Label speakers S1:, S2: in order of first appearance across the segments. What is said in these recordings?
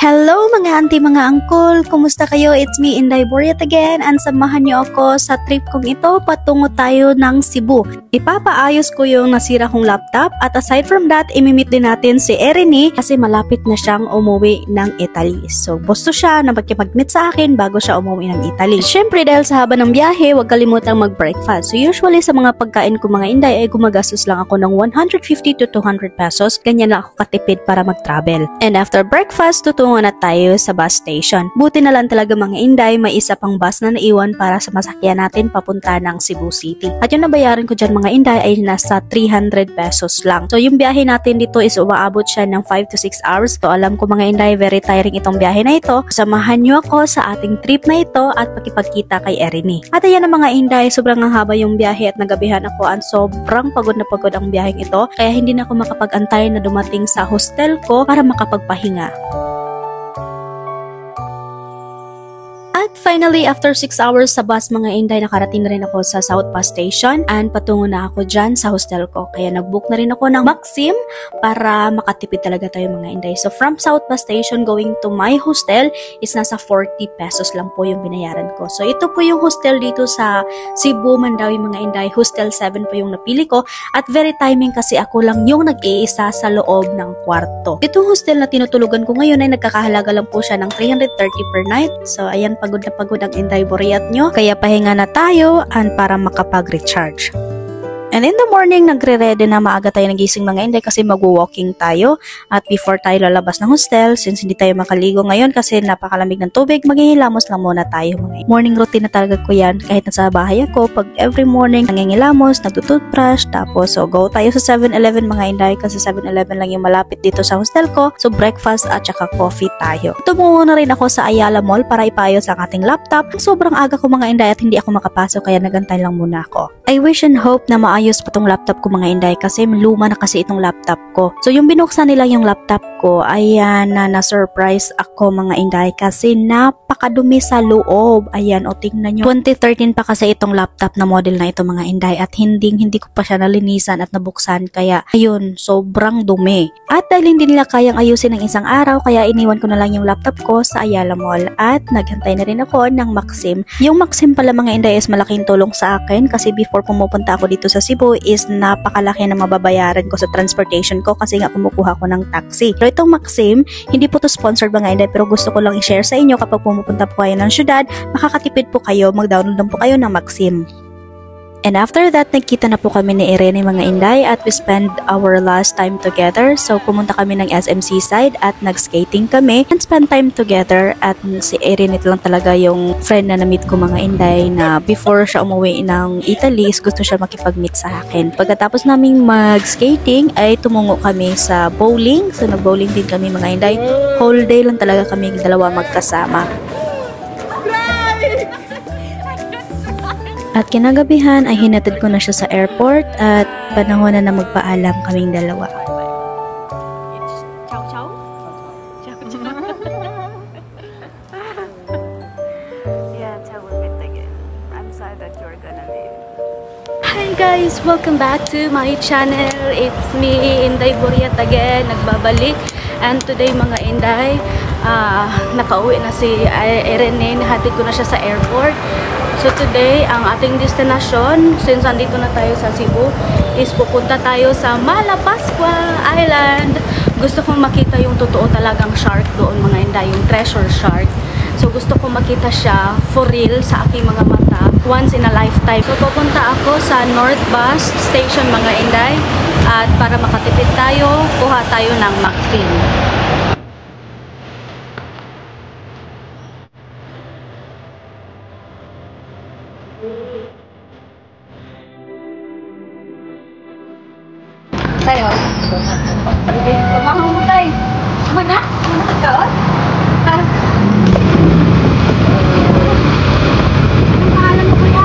S1: Hello mga auntie, mga uncle! Kumusta kayo? It's me, Inday Boryat again, and samahan niyo ako sa trip kong ito patungo tayo ng Cebu. Ipapaayos ko yung nasira kong laptop at aside from that, imimit din natin si Erenie kasi malapit na siyang umuwi ng Italy. So gusto siya na magkipag-meet sa akin bago siya umuwi ng Italy. Siyempre dahil sa haba ng biyahe, huwag kalimutang mag-breakfast. So usually sa mga pagkain ko mga Inday ay gumagastos lang ako ng 150 to 200 pesos. Ganyan lang ako katipid para mag-travel. And after breakfast, tutungo na tayo sa bus station. Buti na lang talaga mga Inday, may isa pang bus na naiwan para sa masakyan natin papunta ng Cebu City. At yung nabayaran ko dyan mga Inday ay nasa 300 pesos lang. So yung biyahe natin dito is umaabot siya ng 5 to 6 hours. So alam ko mga Inday, very tiring itong biyahe na ito. Samahan nyo ako sa ating trip na ito at pakipagkita kay Erenie. At ayan na mga Inday, sobrang haba yung biyahe at nagabihan ako at sobrang pagod na pagod ang biyaheng ito. Kaya hindi na ako makapag-antay na dumating sa hostel ko para makapagpahinga. At finally, after 6 hours sa bus mga Inday, nakarating na rin ako sa South Bus Station and patungo na ako dyan sa hostel ko. Kaya nag-book na rin ako ng Maxim para makatipid talaga tayo mga Inday. So from South Bus Station going to my hostel is nasa 40 pesos lang po yung binayaran ko. So ito po yung hostel dito sa Cebu, Mandawi mga Inday. Hostel 7 po yung napili ko at very timing kasi ako lang yung nag-iisa sa loob ng kwarto. Itong hostel na tinutulugan ko ngayon ay nagkakahalaga lang po siya ng 330 per night. So ayan, pagod na pagod ang Inday Boryat nyo, kaya pahinga na tayo and para makapag-recharge. And in the morning, nagre-ready na maaga tayo nagising mga Inday kasi mag-walking tayo. At before tayo lalabas ng hostel, since hindi tayo makaligo ngayon kasi napakalamig ng tubig, maghihilamos lang muna tayo mga Inday. Morning routine na talaga ko yan kahit nasa bahay ako. Pag every morning, nangingilamos, nagtutoothbrush, tapos so go tayo sa 7-Eleven mga Inday kasi 7-Eleven lang yung malapit dito sa hostel ko. So breakfast at saka coffee tayo. Tumungo na rin ako sa Ayala Mall para ipayos ang ating laptop. Sobrang aga ko mga Inday at hindi ako makapasok kaya nagantay lang muna ako. I wish and hope na maayos pa tong laptop ko mga Inday kasi luma na kasi itong laptop ko. So yung binuksan nila yung laptop ko, ayan na-surprise ako mga Inday kasi napakadumi sa loob. Ayan o tingnan nyo. 2013 pa kasi itong laptop na model na ito mga Inday at hindi ko pa siya nalinisan at nabuksan kaya ayun, sobrang dumi. At dahil hindi nila kayang ayusin ng isang araw kaya iniwan ko na lang yung laptop ko sa Ayala Mall at naghantay na rin ako ng Maxim. Yung Maxim pala mga Inday is malaking tulong sa akin kasi before pumupunta ako dito sa Cebu is napakalaki na mababayaran ko sa transportation ko kasi nga kumukuha ko ng taxi. Pero itong Maxim, hindi po to sponsored mga Inday pero gusto ko lang i-share sa inyo kapag pumupunta po kayo ng syudad, makakatipid po kayo, mag-download lang po kayo ng Maxim. And after that, nagkita na po kami ni Erenie mga Inday at we spend our last time together. So, pumunta kami ng SM Seaside at nag-skating kami and spend time together. At si Erenie lang talaga yung friend na na-meet ko mga Inday na before siya umuwi ng Italy, gusto siya makipag-meet sa akin. Pagkatapos naming mag-skating, ay tumungo kami sa bowling. So, nag-bowling din kami mga Inday. Whole day lang talaga kami dalawa magkasama. At kinagabihan ay hinatid ko na siya sa airport at panahon na magpaalam kaming dalawa.
S2: Yeah, till we meet again. I'm sad that you're gonna leave.
S1: Hi guys! Welcome back to my channel. It's me, Inday Boryat again, nagbabalik. And today mga Inday, nakauwi na si Erenie, nahatid ko na siya sa airport. So today, ang ating destination, since andito na tayo sa Cebu, is pupunta tayo sa Malapascua Island. Gusto kong makita yung totoo talagang shark doon mga Inday, yung treasure shark. So gusto kong makita siya for real sa aking mga mata, once in a lifetime. So pupunta ako sa North Bus Station mga Inday, at para makatipid tayo, kuha tayo ng Maxim.
S2: Tayo. Pamahang mo tayo. Mana? Mana ka? Anong pangalan mo kuya?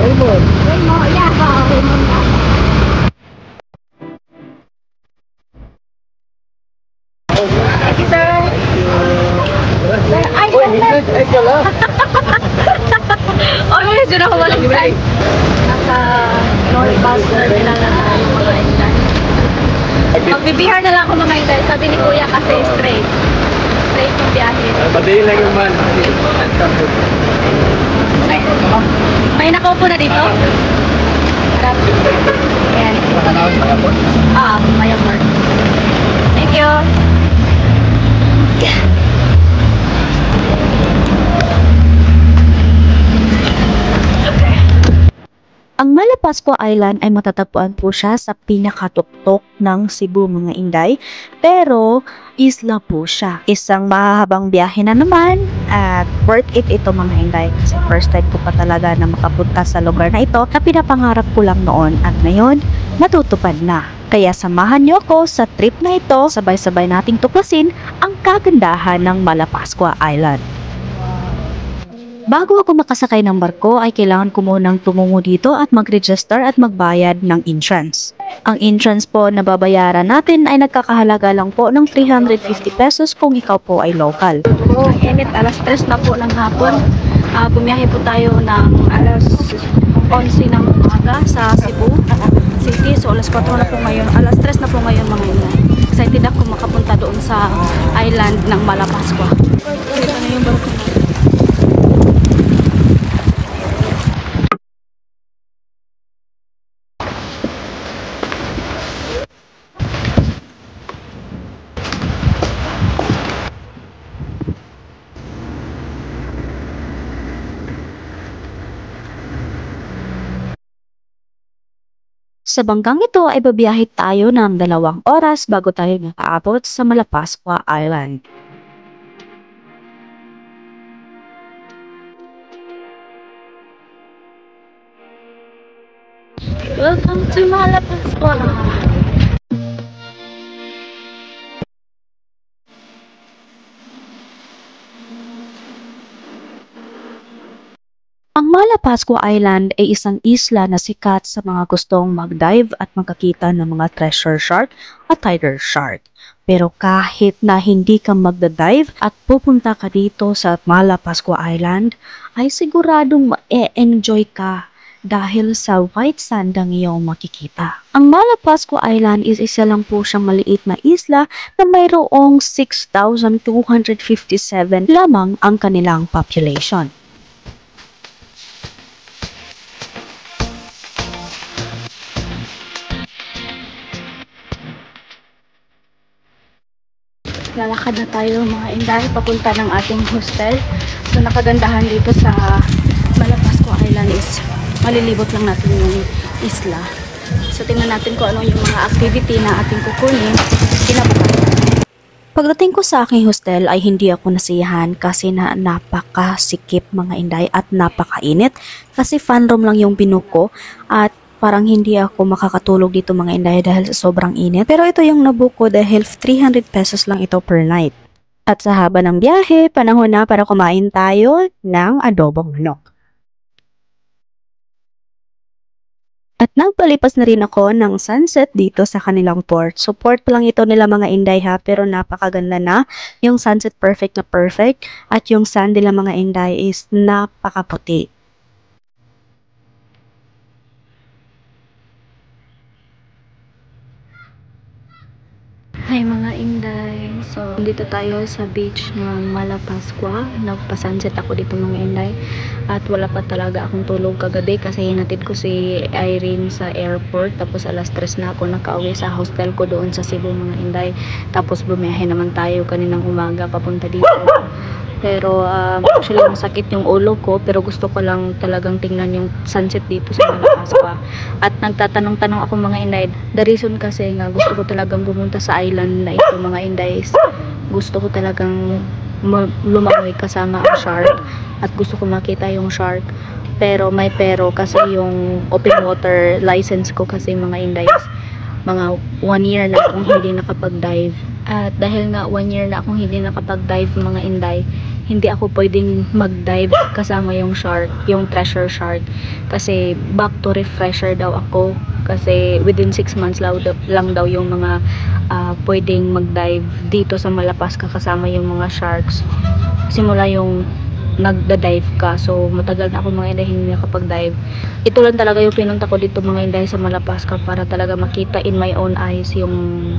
S2: Raymond. Raymond, yeah. Raymond ka. Sir. Ay, sir. Ay, pala. Oh, medyo na kumalang tayo. Nasa North Bus Terminal na tayo mga Inday. Magbibihar na lang ako mga Inday. Sabi ni Kuya kasi straight. Straight yung
S3: Madali lang yung man.
S2: May nakaupo na dito? Ayan. Mayamor. Thank you.
S1: Ang Malapascua Island ay matatagpuan po siya sa pinakatuktok ng Cebu mga Inday, pero isla po siya. Isang mahahabang biyahe na naman at worth it ito mga Inday kasi first time ko pa talaga na makapunta sa lugar na ito na pinapangarap ko lang noon at ngayon natutupad na. Kaya samahan niyo ako sa trip na ito, sabay-sabay nating tuklasin ang kagandahan ng Malapascua Island. Bago ako makasakay ng barko ay kailangan ko munang tumungo dito at mag-register at magbayad ng entrance. Ang entrance po na babayaran natin ay nagkakahalaga lang po ng 350 pesos kung ikaw po ay local.
S2: Init, alas 3 na po ng hapon. Bumiyahe po tayo ng alas 11 ng umaga sa Cebu City. So alas 4 na po ngayon, alas 3 na po ngayon mga ina. Excited ako makapunta doon sa island ng Malapascua. Ito na yung barko.
S1: Sa banggang ito ay babiyahe tayo ng 2 oras bago tayo nakaabot sa Malapascua Island.
S2: Welcome to Malapascua.
S1: Ang Malapascua Island ay isang isla na sikat sa mga gustong mag-dive at makakita ng mga treasure shark at tiger shark. Pero kahit na hindi ka magda-dive at pupunta ka dito sa Malapascua Island, ay siguradong ma-enjoy ka dahil sa white sand ang iyong makikita. Ang Malapascua Island is isa lang po siyang maliit na isla na mayroong 6,257 lamang ang kanilang population.
S2: Lalakad na tayo mga Inday papunta ng ating hostel. So nakagandahan dito sa Malapascua Island is malilibot lang natin yung isla. So tingnan natin kung ano yung mga activity na ating kukunin kinabukasan.
S1: Pagdating ko sa aking hostel ay hindi ako nasiyahan kasi napakasikip mga Inday at napakainit kasi fan room lang yung binook ko at parang hindi ako makakatulog dito mga Inday dahil sa sobrang init. Pero ito yung nabook ko dahil 300 pesos lang ito per night. At sa haba ng biyahe, panahon na para kumain tayo ng adobong manok. At nagpalipas na rin ako ng sunset dito sa kanilang port. So port lang ito nila mga Inday ha, pero napakaganda na. Yung sunset perfect na perfect at yung sand nila mga Inday is napakaputi.
S2: Hi mga Inday. So dito tayo sa beach ng Malapascua. Nagpa-sunset ako dito mga Inday. At wala pa talaga akong tulog kagabi kasi hinatid ko si Irene sa airport. Tapos alas 3 na ako nakauwi sa hostel ko doon sa Cebu mga Inday. Tapos bumiyahe naman tayo kaninang umaga papunta dito. Pero actually masakit yung ulo ko, pero gusto ko lang talagang tingnan yung sunset dito sa Malapascua. At nagtatanong-tanong ako mga Inday. The reason kasi nga gusto ko talagang pumunta sa island na ito mga Inday. Gusto ko talagang lumangoy kasama ang shark at gusto ko makita yung shark. Pero may pero kasi yung open water license ko kasi mga Inday, mga 1 year na akong hindi nakapag-dive. At dahil nga 1 year na akong hindi nakapag-dive mga Inday, hindi ako pwedeng mag-dive kasama yung shark, yung treasure shark. Kasi back to refresher daw ako. Kasi within 6 months lang daw yung mga pwedeng mag-dive dito sa Malapascua kasama yung mga sharks. Simula yung nagda-dive ka. So matagal na ako mga Inday hindi nakapag-dive. Ito lang talaga yung pinunta ko dito mga Inday sa Malapascua para talaga makita in my own eyes yung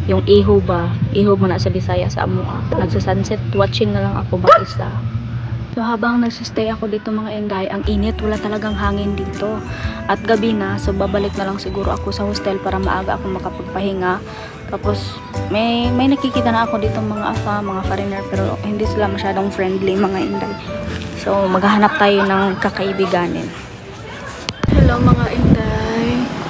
S2: yung iho ba, iho mo na sa Bisaya sa amo. Nagsa-sunset watching na lang ako mag-isa. So habang nagsistay ako dito mga Inday, ang init, wala talagang hangin dito. At gabi na, so babalik na lang siguro ako sa hostel para maaga ako makapagpahinga. Tapos may nakikita na ako dito mga mga foreigner, pero hindi sila masyadong friendly mga Inday. So maghahanap tayo ng kakaibiganin. Hello mga Inday.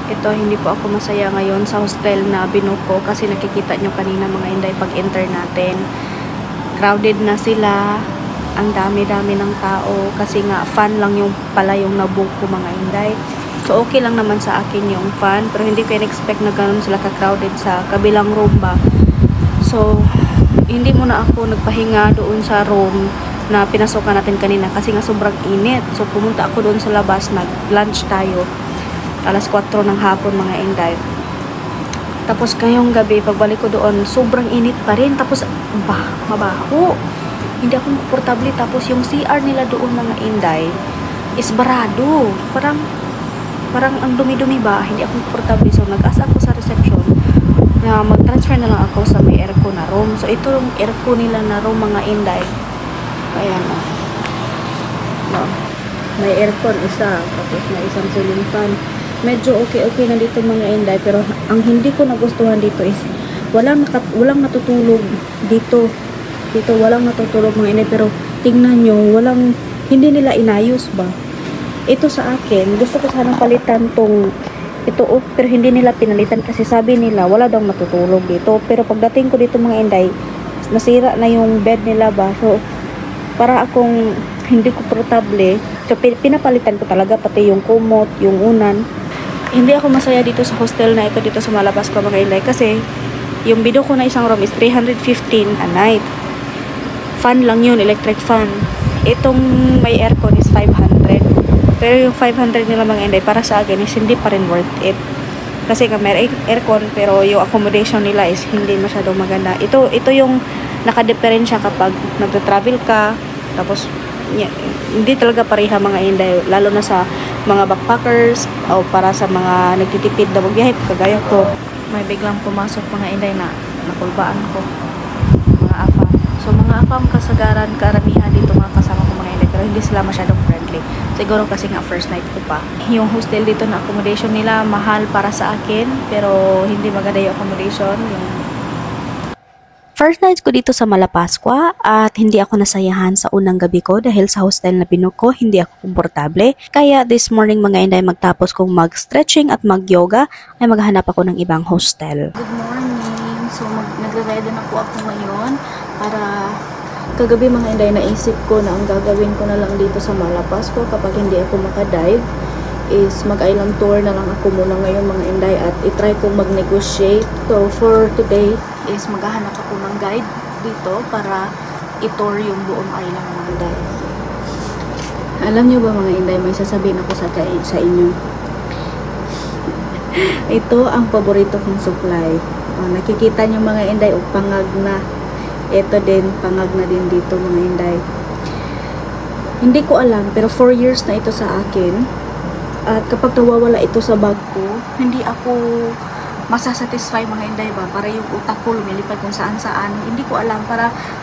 S2: Ito, hindi po ako masaya ngayon sa hostel na binuko kasi nakikita nyo kanina mga Inday pag enter natin. Crowded na sila. Ang dami-dami ng tao kasi nga fan lang yung pala yung nabook ko mga Inday. So okay lang naman sa akin yung fan, pero hindi ko in-expect na ganun sila ka-crowded sa kabilang room ba. So hindi muna ako nagpahinga doon sa room na pinasokan natin kanina kasi nga sobrang init. So pumunta ako doon sa labas, nag-lunch tayo. Alas 4 ng hapon mga Inday. Tapos ngayong gabi, pagbalik ko doon, sobrang init pa rin. Tapos mabaho. Hindi ako komportable. Tapos yung CR nila doon mga Inday is barado. Parang ang dumi-dumi ba, hindi ako komportable. So nag-asa ako sa reception na mag-transfer na lang ako sa may aircon na room. So ito yung aircon nila na room mga Inday. Ayan o. No. May aircon isa, tapos may isang ceiling fan. Medyo okay na dito mga Inday, pero ang hindi ko nagustuhan dito is walang natutulog dito. Dito walang natutulog mga Inday, pero tingnan nyo, hindi nila inayos ba. Ito sa akin, gusto ko sanang palitan tong ito pero hindi nila pinalitan kasi sabi nila wala daw matutulog dito. Pero pagdating ko dito mga Inday, nasira na yung bed nila ba. So para akong hindi komportable. So pinapalitan ko talaga pati yung kumot, yung unan. Hindi ako masaya dito sa hostel na ito dito sa Malabas ko mga Inday kasi yung bido ko na isang room is 315 a night. Fan lang yun, electric fan. Itong may aircon is 500. Pero yung 500 nila mga Inday para sa akin is hindi pa rin worth it. Kasi may aircon pero yung accommodation nila is hindi masyadong maganda. Ito yung nakadeferensya kapag nagta-travel ka. Tapos hindi talaga pareha mga Inday. Lalo na sa mga backpackers o para sa mga nagtitipid na magbiyahe kagaya ko. May biglang pumasok mga Inday na nakulbaan ko. Mga afam. So mga afam kasagaran, karamihan dito mga kasama ko mga Inday. Pero hindi sila masyadong friendly. Siguro kasi nga first night ko pa. Yung hostel dito na accommodation nila mahal para sa akin. Pero hindi maganda yung accommodation.
S1: First night ko dito sa Malapascua at hindi ako nasayahan sa unang gabi ko dahil sa hostel na binuko ko hindi ako komportable. Kaya this morning mga Inday magtapos kong mag-stretching at mag-yoga ay maghanap ako ng ibang hostel.
S2: Good morning! So nagre-ready na po ako ngayon para kagabi mga Inday naisip ko na ang gagawin ko na lang dito sa Malapascua kapag hindi ako makadive is mag-island tour na lang ako muna ngayon mga Inday at itry kong mag-negotiate. So for today is maghahanap ako ng guide dito para i-tour yung buong island mga Inday. Alam nyo ba mga Inday, may sasabihin ako sa inyo. Ito ang paborito kong supply. Nakikita nyo mga Inday, pangag na. Ito din, pangag na din dito mga Inday. Hindi ko alam, pero 4 years na ito sa akin. At kapag nawawala ito sa bag ko, hindi ako masasatisfy mga Inday ba. Para yung utak ko lumilipad kung saan-saan. Hindi ko alam,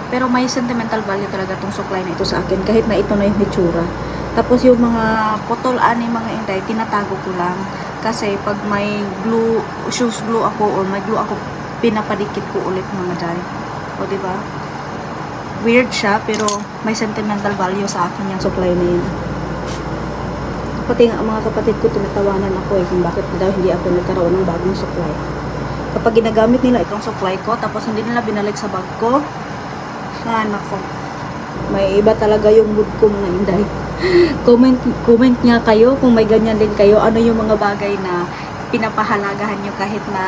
S2: pero may sentimental value talaga itong supply na ito sa akin. Kahit na ito na yung hitsura. Tapos yung mga potol-ani mga Inday, tinatago ko lang. Kasi pag may glue, shoes glue ako or may glue ako, pinapadikit ko ulit mga Day. O diba? Weird siya, pero may sentimental value sa akin yung supply na yun. Pati nga mga kapatid ko tinatawanan ako kung bakit daw hindi ako nagkaroon ng bagong supply. Kapag ginagamit nila itong supply ko, tapos hindi nila binalik sa bag ko, anak ko. May iba talaga yung mood ko mga Inday. comment nga kayo kung may ganyan din kayo. Ano yung mga bagay na pinapahalagahan nyo kahit na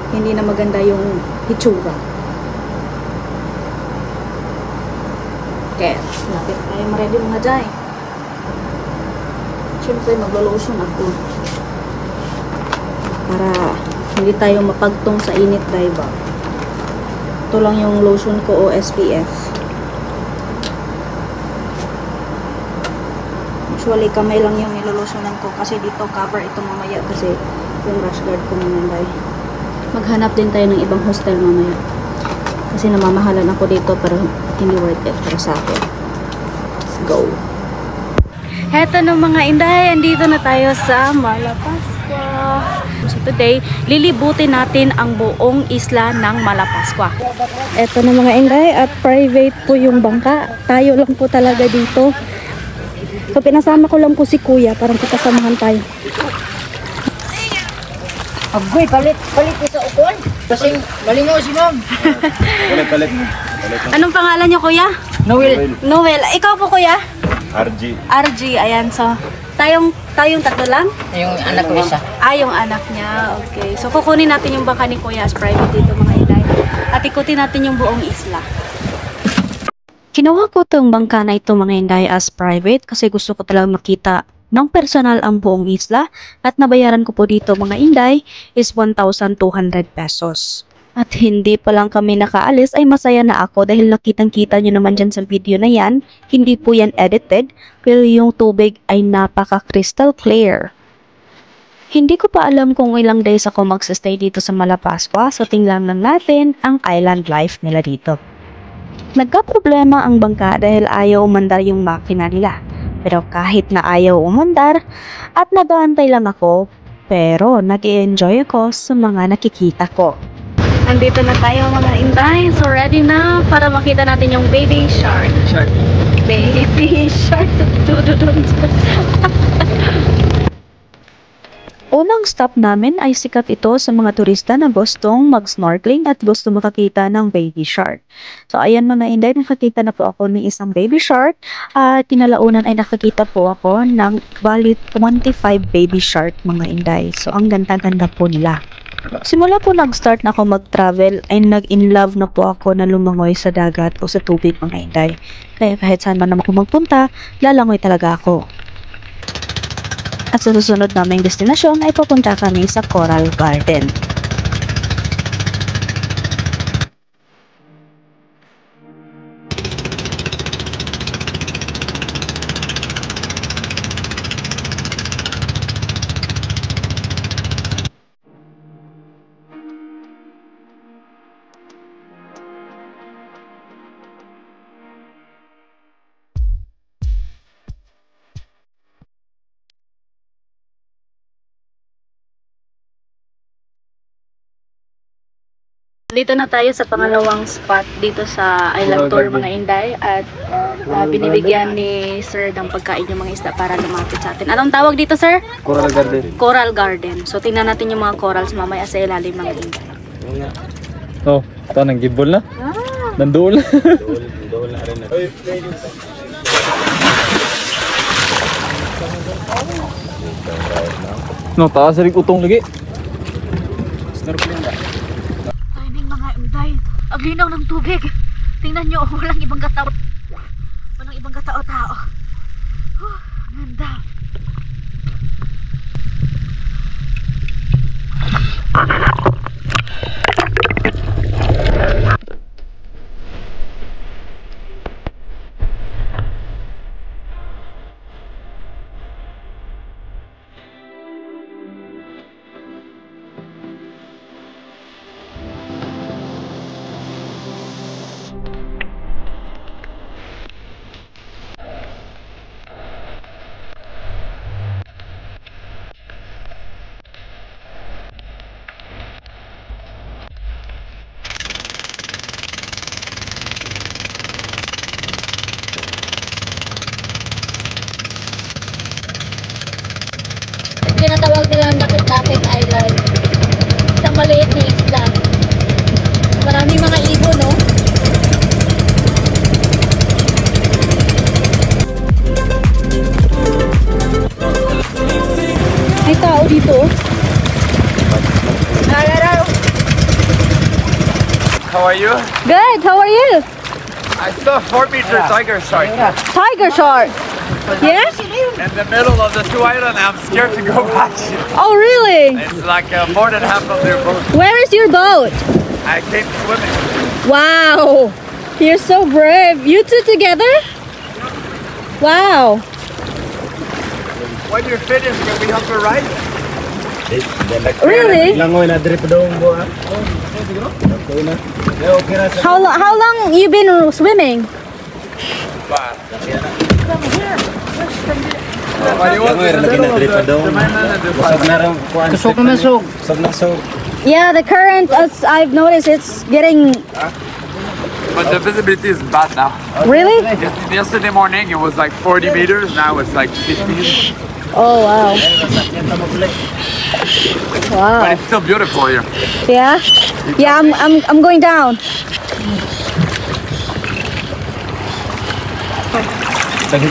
S2: hindi na maganda yung hitsura. Okay, lapit tayo ma-ready mga Day. Siyempre maglo-lotion ako para hindi tayo mapagtong sa init diba. Ito lang yung lotion ko o SPF. Usually kamay lang yung nilolotionan ko kasi dito cover ito mamaya kasi yung rash guard ko naman.
S1: maghanap din tayo ng ibang hostel mamaya. Kasi namamahalan ako dito pero hindi worth it para sa akin. Let's go. Heto ng mga inday, andito na tayo sa Malapascua. So today, lilibutin natin ang buong isla ng Malapascua. Eto na mga inday, at private po yung bangka. Tayo lang po talaga dito. So pinasama ko lang po si kuya, parang kasamahan tayo.
S3: Agoy, palit sa ukon. Kasi malingaw si ma'am.
S4: Palit.
S1: Anong pangalan niyo kuya? Noel. Ikaw po kuya? RG, ayan. So, tayong tatlo lang?
S3: Yung anak ko isa.
S1: Yung anak niya. Okay. So, kukunin natin yung bangka ni kuya as private dito mga inday. At ikutin natin yung buong isla. Kinuha ko itong bangka na ito mga inday as private kasi gusto ko talagang makita ng personal ang buong isla. At nabayaran ko po dito mga inday is 1,200 pesos. At hindi pa lang kami nakaalis ay masaya na ako dahil nakitang-kita nyo naman dyan sa video na yan. Hindi po yan edited, pero yung tubig ay napaka-crystal clear. Hindi ko pa alam kung ilang days ako magsastay dito sa Malapascua, so tingnan lang natin ang island life nila dito. Nagka-problema ang bangka dahil ayaw umandar yung makina nila. Pero kahit na ayaw umandar at nag-aantay lang ako, pero nag-i-enjoy ako sa mga nakikita ko. Andito na tayo mga inday. So ready na para makita natin yung baby shark. Baby shark. Unang stop namin ay sikat ito sa mga turista na gustong mag-snorkeling at gusto makakita ng baby shark. So ayan mga inday, nakakita na po ako ng isang baby shark. At kinalaunan ay nakakita po ako ng bali 25 baby shark mga inday. So ang ganda-ganda po nila. Simula po nag-start na ako mag-travel ay nag-in-love na po ako na lumangoy sa dagat o sa tubig mga inday. Kaya kahit saan man naman ako magpunta, lalangoy talaga ako. At sa susunod naming destinasyon ay pupunta kami sa Coral Garden. Dito na tayo sa pangalawang spot dito sa Island Tour mga inday at binibigyan ni Sir ng pagkain yung mga isda para lumapit sa atin. Anong tawag dito Sir?
S4: Coral Garden.
S1: Coral Garden. So tingnan natin yung mga corals mamaya sa ilalim mga inday.
S4: Oh, ito nang gibol na? Nandul. Nandul na rin na. No, taas rin utong lagi. Snorkeling ba?
S1: Ang linaw ng tubig. Tingnan nyo, walang ibang katao. Walang ibang katao-tao. Ganda. Tinatawag nila ang Dakit Island. Isang maliit na isla. Maraming mga ibon, no? May tao dito. Hello.
S4: How are you?
S1: Good, how are you?
S4: I saw 4-meter tiger shark
S1: Tiger shark. Yeah?
S4: in the middle of the two islands. I'm scared to go back.
S1: Oh, really?
S4: It's like more than half of their boat.
S1: Where is your boat?
S4: I came swimming.
S1: Wow, you're so brave. You two together? Wow.
S4: When you're finished, can we have a ride?
S2: Really?
S3: Langoy na drip dong bo.
S2: How long you been swimming?
S3: Kusog na sug.
S2: Yeah, the current, as I've noticed, it's getting...
S5: But the visibility is bad now.
S2: Really?
S5: Yesterday morning it was like 40 meters, now it's like 15.
S2: Oh, wow.
S5: But
S2: Wow.
S5: it's still beautiful here.
S2: Yeah? Yeah, I'm going down.
S3: Sige,